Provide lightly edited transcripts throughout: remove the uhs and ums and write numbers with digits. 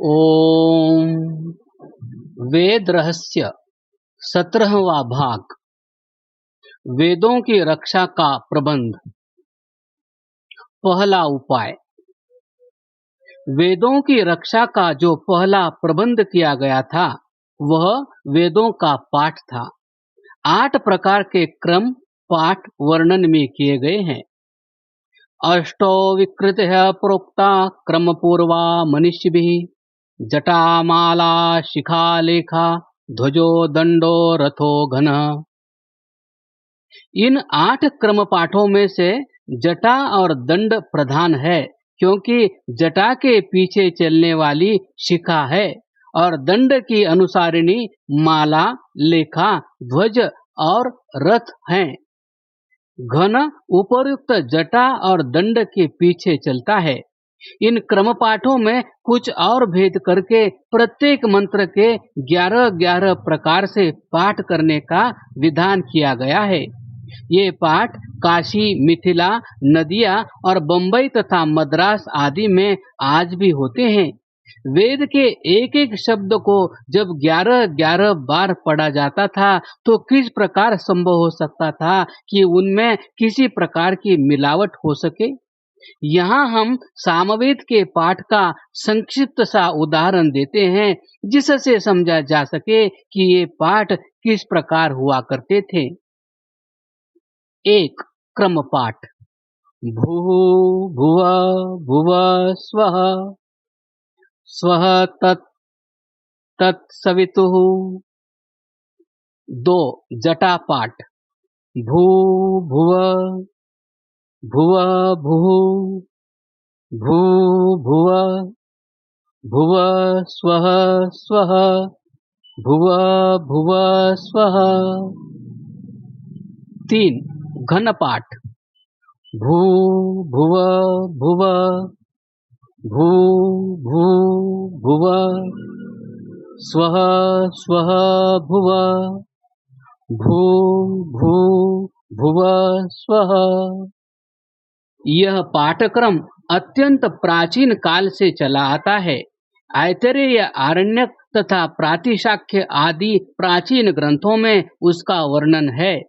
ओम वेद रहस्य 17वां भाग। वेदों की रक्षा का प्रबंध। पहला उपाय। वेदों की रक्षा का जो पहला प्रबंध किया गया था वह वेदों का पाठ था। 8 प्रकार के क्रम पाठ वर्णन में किए गए हैं। अष्टो विकृतः प्रोक्ता क्रम पूर्वा मनुष्यभिः जटामाला शिखालेखा ध्वजो दंडो रथो घनः। इन 8 क्रम पाठों में से जटा और दंड प्रधान है, क्योंकि जटा के पीछे चलने वाली शिखा है और दंड की अनुसारिणी माला, लेखा, ध्वज और रथ हैं। घन उपयुक्त जटा और दंड के पीछे चलता है। इन क्रम पाठों में कुछ और भेद करके प्रत्येक मंत्र के 11-11 प्रकार से पाठ करने का विधान किया गया है। ये पाठ काशी, मिथिला, नदिया और बंबई तथा मद्रास आदि में आज भी होते हैं। वेद के एक एक शब्द को जब 11-11 बार पढ़ा जाता था तो किस प्रकार संभव हो सकता था कि उनमें किसी प्रकार की मिलावट हो सके। यहाँ हम सामवेद के पाठ का संक्षिप्त सा उदाहरण देते हैं, जिससे समझा जा सके कि ये पाठ किस प्रकार हुआ करते थे। 1. क्रम पाठ। भू भुव भुव स्वः स्वः तत् तत्सवितुः। 2. जटा पाठ। भू भुव भुव भुः भू भुव भुव स्वः स्वः भुव भुव स्वः। 3. घन पाठ। भू भुव भुव भू भू भुव स्वः स्वः भुव भू भू भुव स्वः। यह पाठक्रम अत्यंत प्राचीन काल से चला आता है। ऐतरेय, आरण्यक तथा प्रातिशाख्य आदि प्राचीन ग्रंथों में उसका वर्णन है।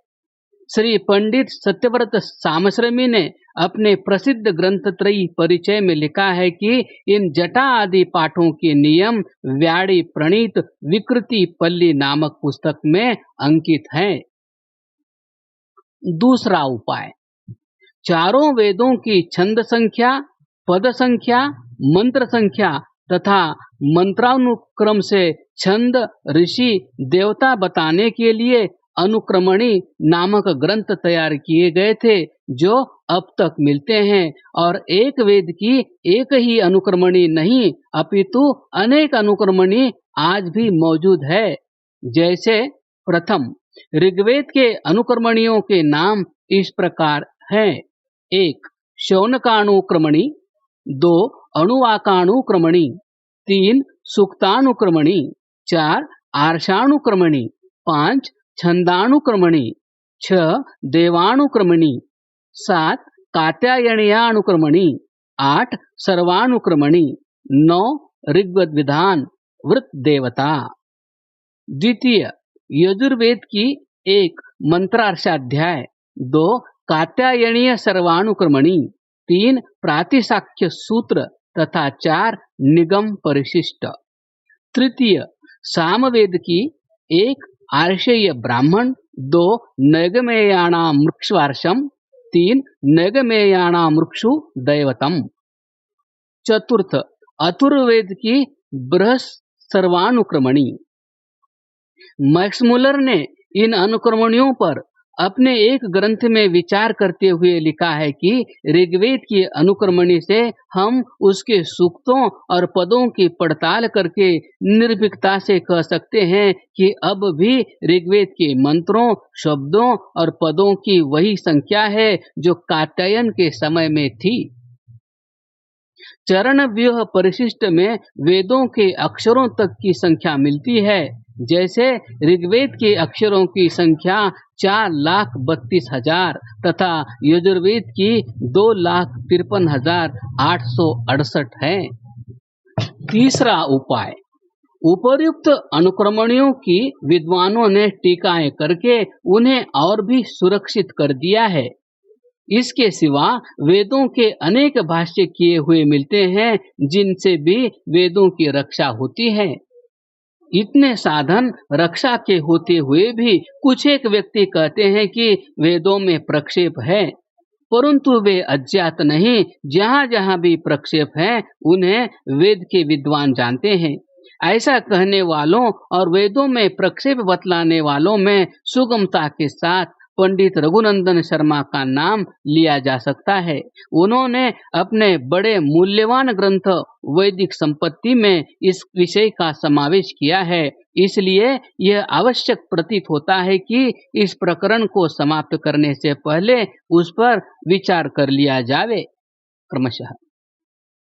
श्री पंडित सत्यव्रत सामश्रमी ने अपने प्रसिद्ध ग्रंथ त्रयी परिचय में लिखा है कि इन जटा आदि पाठों के नियम व्याड़ी प्रणीत विकृति पल्ली नामक पुस्तक में अंकित हैं। दूसरा उपाय। चारों वेदों की छंद संख्या, पद संख्या, मंत्र संख्या तथा मंत्रानुक्रम से छंद, ऋषि, देवता बताने के लिए अनुक्रमणी नामक ग्रंथ तैयार किए गए थे, जो अब तक मिलते हैं। और एक वेद की एक ही अनुक्रमणी नहीं अपितु अनेक अनुक्रमणी आज भी मौजूद है। जैसे प्रथम ऋग्वेद के अनुक्रमणियों के नाम इस प्रकार हैं। 1. शौनकानुक्रमणी। 2. अणुवाकानुक्रमणी। 3. सूक्तानुक्रमणी। 4. आर्षानुक्रमणी। 5. छंदानुक्रमणी। 6. देवानुक्रमणी। 7. कात्यायनीयानुक्रमणी। 8. सर्वानुक्रमणी। 9. ऋग्वेद विधान वृत देवता। द्वितीय यजुर्वेद की 1 मंत्रार्षाध्याय। 2 कात्यायनीय सर्वानुक्रमणी। 3 प्रातिशाख्य सूत्र तथा 4 निगम परिशिष्ट। तृतीय सामवेद की 1 आर्षेय ब्राह्मण। 2 नैगमेयाणां मृक्षवार्षम। 3 नैगमेयाणां मृक्षु दैवतम। चतुर्थ अथर्ववेद की बृहस् सर्वानुक्रमणी। मैक्स मुलर ने इन अनुक्रमणियों पर अपने एक ग्रंथ में विचार करते हुए लिखा है कि ऋग्वेद की अनुक्रमणी से हम उसके सूक्तों और पदों की पड़ताल करके निर्भीकता से कह सकते हैं कि अब भी ऋग्वेद के मंत्रों, शब्दों और पदों की वही संख्या है जो कात्यायन के समय में थी। चरण व्यूह परिशिष्ट में वेदों के अक्षरों तक की संख्या मिलती है। जैसे ऋग्वेद के अक्षरों की संख्या 4,32,000 तथा यजुर्वेद की 2,53,868 है। तीसरा उपाय, उपर्युक्त अनुक्रमणियों की विद्वानों ने टीकाएं करके उन्हें और भी सुरक्षित कर दिया है। इसके सिवा वेदों के अनेक भाष्य किए हुए मिलते हैं जिनसे भी वेदों की रक्षा होती है। इतने साधन रक्षा के होते हुए भी कुछ एक व्यक्ति कहते हैं कि वेदों में प्रक्षेप है, परंतु वे अज्ञात नहीं। जहाँ जहाँ भी प्रक्षेप है उन्हें वेद के विद्वान जानते हैं। ऐसा कहने वालों और वेदों में प्रक्षेप बतलाने वालों में सुगमता के साथ पंडित रघुनंदन शर्मा का नाम लिया जा सकता है। उन्होंने अपने बड़े मूल्यवान ग्रंथ वैदिक संपत्ति में इस विषय का समावेश किया है। इसलिए यह आवश्यक प्रतीत होता है कि इस प्रकरण को समाप्त करने से पहले उस पर विचार कर लिया जावे क्रमशः।